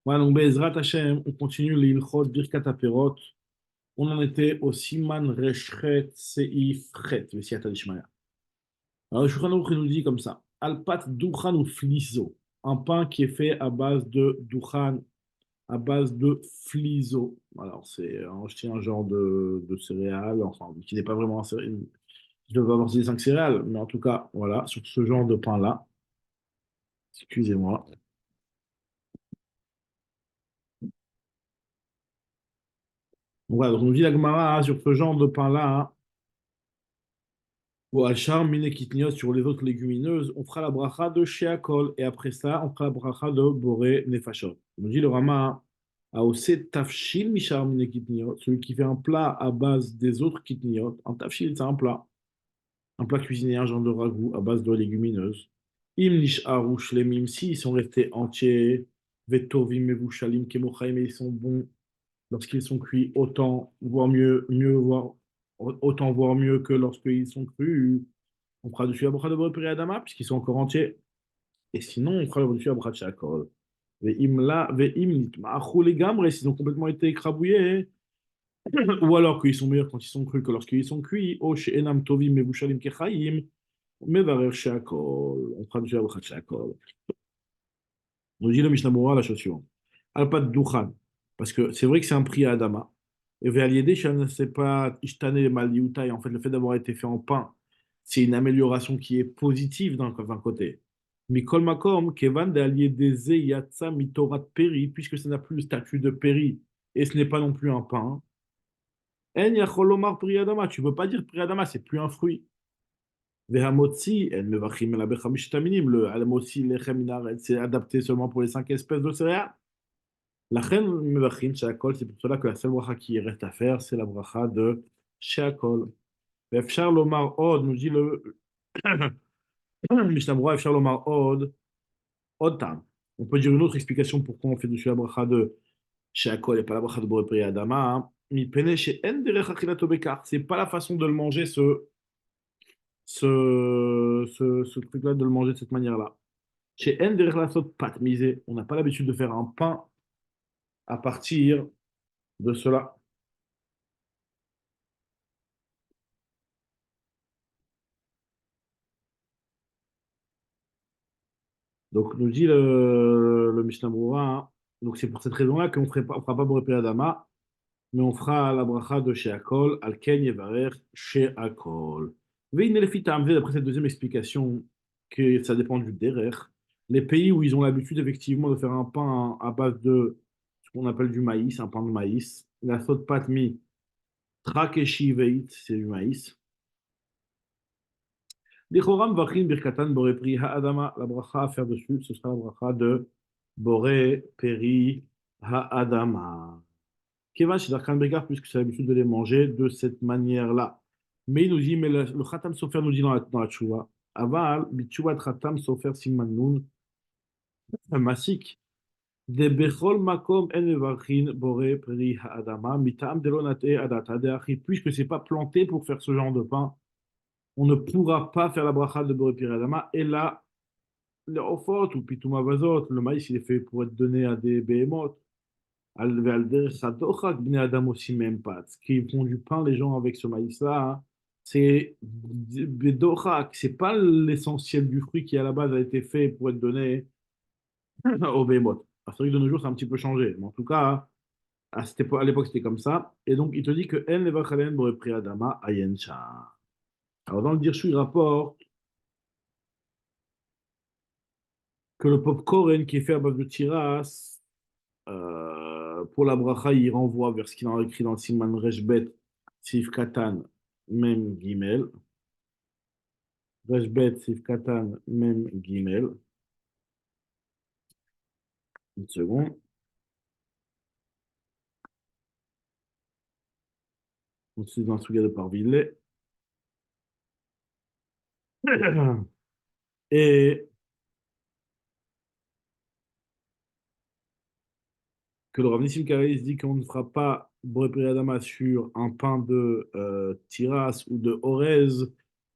Voilà, donc Bezrat Hashem, on continue l'Ilchot Birkat Aperot. On en était au Siman Reshret Seif Chet, le Siyata Dishmaya. Alors, le Shulchan Aruch nous dit comme ça: Alpat Duchan ou Fliso, un pain qui est fait à base de Duchan, à base de Fliso. Alors, c'est un genre de céréales, enfin, qui n'est pas vraiment un céréale. Je dois avoir ces 5 céréales, mais en tout cas, voilà, sur ce genre de pain-là. Excusez-moi. Voilà, donc on nous dit la Gemara, hein, sur ce genre de pain-là, hein, ou Achar, Mine Kitniot, sur les autres légumineuses, on fera la bracha de Sheakol, et après ça, on fera la bracha de Boré Nefashot. On nous dit le Rama, Aose Tafshil Mishar Mine Kitniot, celui qui fait un plat à base des autres Kitniot. Un Tafshil, c'est un plat cuisiné, un genre de ragoût à base de légumineuses. Im Nisharu Shlemim, si ils sont restés entiers, Vetovim Mevushalim Kemochaim, et ils sont bons lorsqu'ils sont cuits, autant voire mieux que lorsqu'ils sont crus. On fera dessus la bracha de Boré Adama, puisqu'ils sont encore entiers. Et sinon, on fera dessus la bracha de Shakol. Ve'im nitma'achu legamre, s'ils ont complètement été écrabouillés, ou alors qu'ils sont meilleurs quand ils sont crus que lorsqu'ils sont cuits. O she'enam tovim mevushalim kechaim, mevarer Shakol. On fera dessus la bracha de Shakol. Nous dit le Mishnah Berurah la chose suivante. Alpat Duchan. Parce que c'est vrai que c'est un prix à Adama. Et Ve'aliédé, c'est pas Ishtane Maliutai. En fait, le fait d'avoir été fait en pain, c'est une amélioration qui est positive d'un côté. Mikol Makom, Kevan de Aliédé Yatsa Mitorat Peri, puisque ça n'a plus le statut de Peri, et ce n'est pas non plus un pain. En Yacholomar Pri Adama. Tu ne peux pas dire Pri Adama, c'est plus un fruit. Vehamotzi, El Mevachim El Abechamish Taminim. Le Alamotzi Lechem Minaret, c'est adapté seulement pour les 5 espèces de céréales. La reine Mevachim Sheakol, c'est pour cela que la seule bracha qui reste à faire, c'est la bracha de Sheakol. Efshar Lomar Od, nous dit le Mishnah Berurah, Efshar Lomar Od, Od Tam. On peut dire une autre explication pourquoi on fait dessus la bracha de Sheakol et pas la bracha de Boré Pri Adama. Hein. Mi pene she'en derech achilato bekar. C'est pas la façon de le manger, ce truc-là, de le manger de cette manière-là. She'en derech lasot pat misé. On n'a pas l'habitude de faire un pain à partir de cela. Donc, nous dit le Mishnah Berurah, hein. Donc, c'est pour cette raison-là qu'on ne fera pas Boré Adama, mais on fera la bracha de Sheakol, al Ken Yevarer Sheakol. Veine le fitam, d'après cette deuxième explication, que ça dépend du derer. Les pays où ils ont l'habitude, effectivement, de faire un pain à base de ce qu'on appelle du maïs, un pain de maïs, la sot patmi, trakeshi veit, c'est du maïs. Lichoram vachin birkatan boré pri ha'adama. La bracha à faire dessus, ce sera la bracha de boré peri ha'adama. Kevan chez Darkan Bekar, puisque c'est l'habitude de les manger de cette manière-là. Mais il nous dit, mais le Khatam Sofer nous dit dans la Tchouva, Aval, Bitchouva Khatam Sofer Simman Nun, Masik, de Bechol Makom En Evachin Boré Peri Ha'adama, Mitam Delonate Adata Deachi, puisque c'est pas planté pour faire ce genre de pain, on ne pourra pas faire la bracha de Boré Peri Ha'adama, et là, le Ofot ou Pitouma Vazot, le maïs, il est fait pour être donné à des behemoths. Bnei Adam aussi même pas. Qui font du pain, les gens, avec ce maïs-là, hein, c'est Bedochak, c'est pas l'essentiel du fruit qui à la base a été fait pour être donné au Behemoth. C'est vrai que de nos jours, ça a un petit peu changé. Mais en tout cas, à l'époque, c'était comme ça. Et donc, il te dit que En Levachalen Boré Pri Adama Ayensha. Alors, dans le Dirshu, il rapporte que le popcorn qui est fait à base de tiras, pour la bracha, il renvoie vers ce qu'il a écrit dans le Siman Reshbet, Sif Katan, même Gimel. Reshbet, Sif Katan, même Gimel. Une seconde. On se dans le Souga de Parville. Et que le Rav Nissim Karaïs dit qu'on ne fera pas Boré Pri Adama sur un pain de Tiras ou de Orez,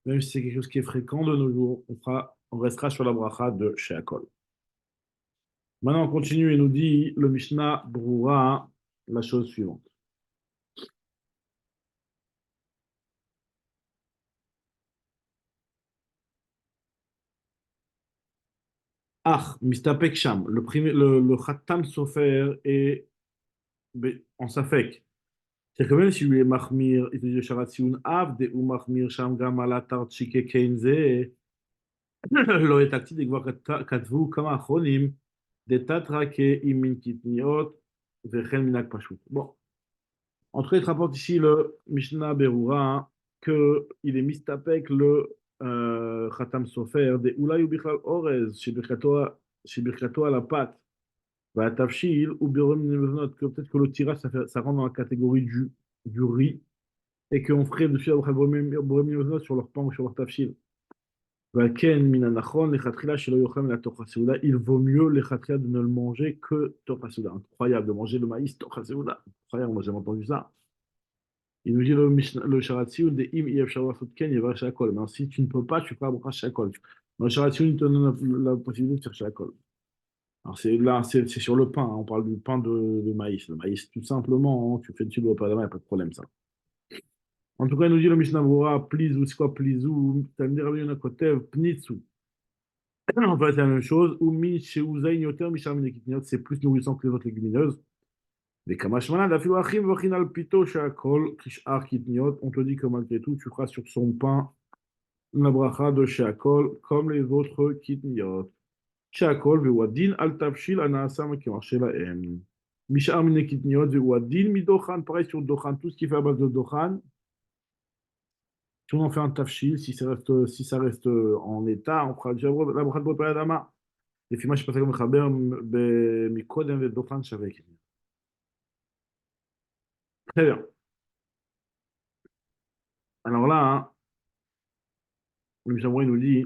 même si c'est quelque chose qui est fréquent de nos jours, on restera sur la bracha de Sheakol. Maintenant, on continue et nous dit le Mishnah Broura la chose suivante. Ah, Mistapek Sham, le Khatam Sofer est en Safek. C'est que même si lui est Mahmir, il te dit Sharatsioun Avde ou Mahmir Sham Gamala Tarchike Kenze, לא העתקתי דכבר כתבו כמה אחרונים דתתרא כאימין קטניות וכן מנהג פשוט. Bon, en tout cas, il te rapporte ici le Mishnah Berura qu'il est mistapek le Khatam Sofer de Oulay ou Bichlal Orez שברכתו על הפת והתבשיל ou Birom Nevenot, que peut-être que le tirage ça rentre dans la catégorie du riz et qu'on ferait dessus la Birom Nevenot sur leur pain ou sur leur tafshil. Vaken minanachon, lechatchila shelo yochem la torah seuda. Il vaut mieux lechatchila de ne le manger que torah seuda. Incroyable de manger le maïs torah seuda. Incroyable, moi j'ai entendu ça. Il nous dit le sharatsioun de im yev shavasot ken yevar shakol. Mais si tu ne peux pas, tu peux pas shakol. Dans le sharatsioun, il te donne la possibilité de faire shakol. Alors c'est là, c'est sur le pain, hein. On parle du pain de maïs. Le maïs, tout simplement, hein, tu fais dessus le repas d'avant, il n'y a pas de problème ça. En tout cas, il nous dit le Mishnah Brura, plizou, c'est quoi plizou? Talmid Rabbi Yonah Kotev, pnitsu. En fait, c'est la même chose. Ou mi chez Uzaï Yoter, mi charmine kitniot, c'est plus nourrissant que les autres légumineuses. Mais kamashmana, d'afilu achim, vachinal pito, shakol, kishar kitniot. On te dit que malgré tout, tu feras sur son pain la bracha de shakol, comme les autres kitniot. Shakol, vewadin, al tavshil, anaasam, qui marchait la M. Mishar mine kitniot, vewadin, midochan, pareil sur dochan, tout ce qui fait à base de dochan. Si on en fait un tafshil, si ça reste en état, on fera déjà la bracha de Bopé Adama. לפי מה שפסק המחבר מקודם ודוכן שווה כנראה. Très bien. Alors là, hein, le Mishamori nous dit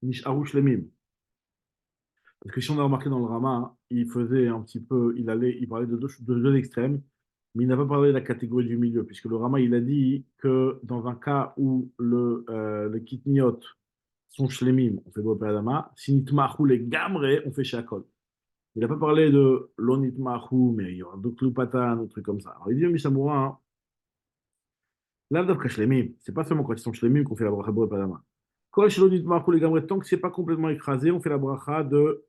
Nish'aru Shlemim. Parce que si on a remarqué dans le Rama, hein, il faisait un petit peu, il parlait de deux extrêmes, mais il n'a pas parlé de la catégorie du milieu, puisque le Rama, il a dit que dans un cas où le kitniot sont shlemim, on fait Bopa Adama, si nitmahu les gamre, on fait shakol. Il n'a pas parlé de l'onitmahu, mais il y aura d'autres loupatan, des trucs comme ça. Alors il dit au Mishamura, hein, Lav davka shlemim. C'est pas seulement quand ils sont shlemim qu'on fait la bracha de Padama. Kol shelo nitmachu legamre, tant que c'est pas complètement écrasé, on fait la bracha de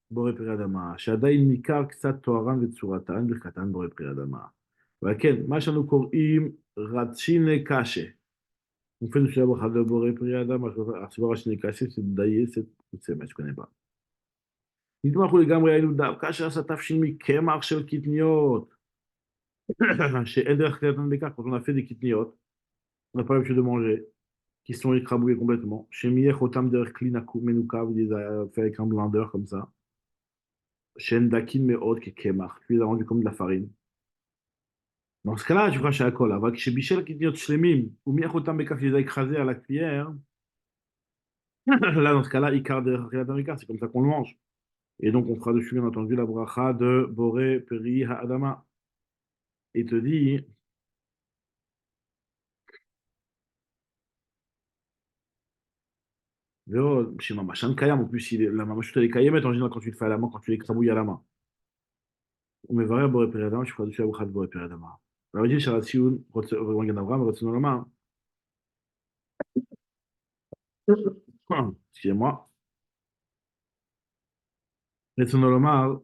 Boré Priadama. Shadaïn nikar ksat toaran vetsuratan birkatan Boré Priadama. Vaken, ma shanu korim ratshine kache. On fait la bracha de Boré Priadama. Alors, c'est pas ratshine kache, c'est daïe, c'est, mais je connais pas. נתמכו לגמרי היינו דווקא שעשה תבשיל מקמח של קטניות, שאין דרך אחרת לכך, quand on a fait des kitniot, on n'a pas l'habitude de manger. Qui sont écrabouillés complètement. Chez Miech, Otam der Klinaku Menuka, vous les avez fait avec un blender comme ça. Chez Ndakin Meod, qui est Kemar, tu les as rendus comme de la farine. Dans ce cas-là, tu feras chez Akol. Avec chez Bichel, qui dit Shlemim, ou Miech, Otam Bekaf, tu les as écrasés à la cuillère. Là, dans ce cas-là, Ikar der Klinaku, c'est comme ça qu'on le mange. Et donc, on fera dessus, bien entendu, la bracha de Boré Peri Ha'adama. Il te dit, chez Mamachan Kayam, en plus, la mamachut, elle est kayemet en général quand tu le fais à la main, quand tu l'écrabouilles à la main. Mais vrai, Boré Peredama, je ferai dessus la bouchat de Boré Peredama. Alors, il dit, Sharatsioun, Regan Avram, Retsunolama. Excusez-moi. Retsunolama,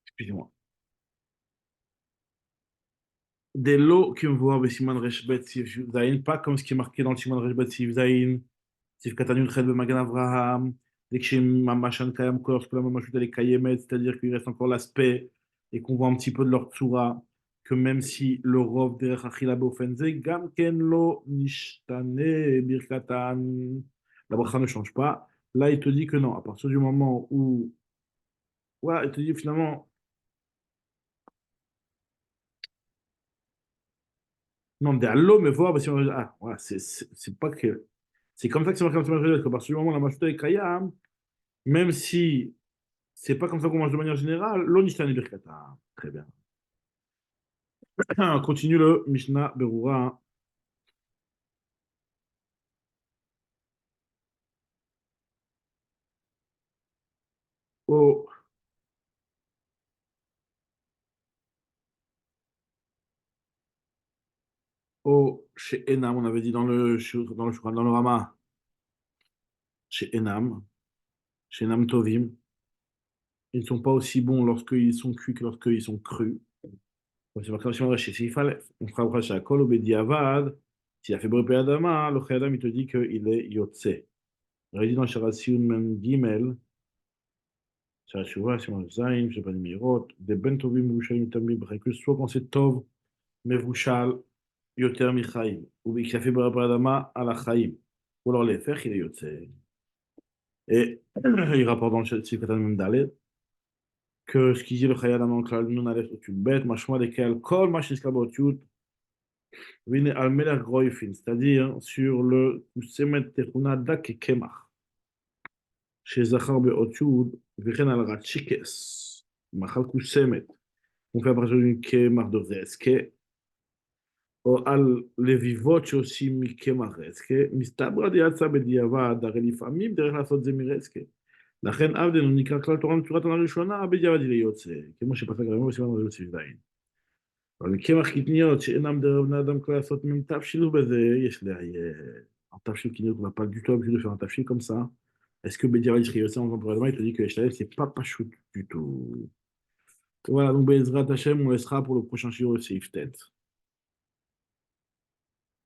excusez-moi. Des lots qui me voient avec Siman Reshbet Sif Zain, pas comme ce qui est marqué dans le Siman Reshbet Sif Zain, Sif Katanun Ched Magan Avraham, dès que chez Mamachan Kayam Kor, que la Mamachut elle est Kayemet, c'est-à-dire qu'il reste encore l'aspect et qu'on voit un petit peu de leur tsura, que même si le Rov derech Achila Beofen Ze, Gam Ken Lo Nishtane Birkatan, la bracha ne change pas. Là, il te dit que non, à partir du moment où. Ouais, il te dit finalement. Non, des allo, mais voir, parce que. Ah, ouais, c'est pas que. C'est comme ça que c'est marqué dans le Shemot, qu'à partir du moment où la machouta est Kayam, même si c'est pas comme ça qu'on mange de manière générale, l'onishtan birkatan. Très bien. On continue le Mishnah Berura. Oh, oh, chez Enam, on avait dit dans le Rama, chez Enam Tovim, ils ne sont pas aussi bons lorsqu'ils sont cuits que lorsqu'ils sont crus. Donc, c'est marqué dans Shimon Rashi. S'il fallait, on fera Rashi à Kol ou Bediavad, s'il a fait Boré Adama, le Chayadam, il te dit qu'il est Yotse. Il aurait dit dans Sharasioun, même Gimel, Sharachoua, Shimon Zain, je sais pas, Nimirot, des Ben Tovim, Mevushalim, Tamim, que soit quand c'est Tov, Mevushal, Yoter Michaim, ou qu'il a fait Boré Adama à la Chaim. Ou alors les faire, il est Yotse. Et il rapporte dans le Shikatan Memdalé que ce qu'il dit le Chayadam, donc là, nous, on a l'air au bête, machma, lesquels, Kol, machin, Skabotut, Vine al-Melech Groifin, c'est-à-dire sur le Semet Techuna Dak Kemach, chez Zachar Be'otud, Vichen al-Ratchikes, Machal Kusemet, on fait à partir d'une Kemach de Reske, ou al-Levivot aussi mi Kemach Reske, Mistabra diatsa bediavad, הרי לפעמים דרך לעשות זה מרסקה. לכן עבדנו נקרא כלל תורה מצורת הראשונה, בדיעבד יהיה יוצא, כמו שפסק הרמב"ם בסימן רבי יוסף זין. אבל קמח קטניות שאינם דרך בני אדם כלל לעשות מ"ת שילוב בזה, יש לעיין. Un tafshin qui n'a pas du tout l'habitude de faire un tafshin comme ça. Est-ce que Bediavad Yossi en temporairement, il te dit que Eshtael, c'est pas pachout du tout. Voilà, donc Bezrat Hashem, on laissera pour le prochain shiur le Seif Tet.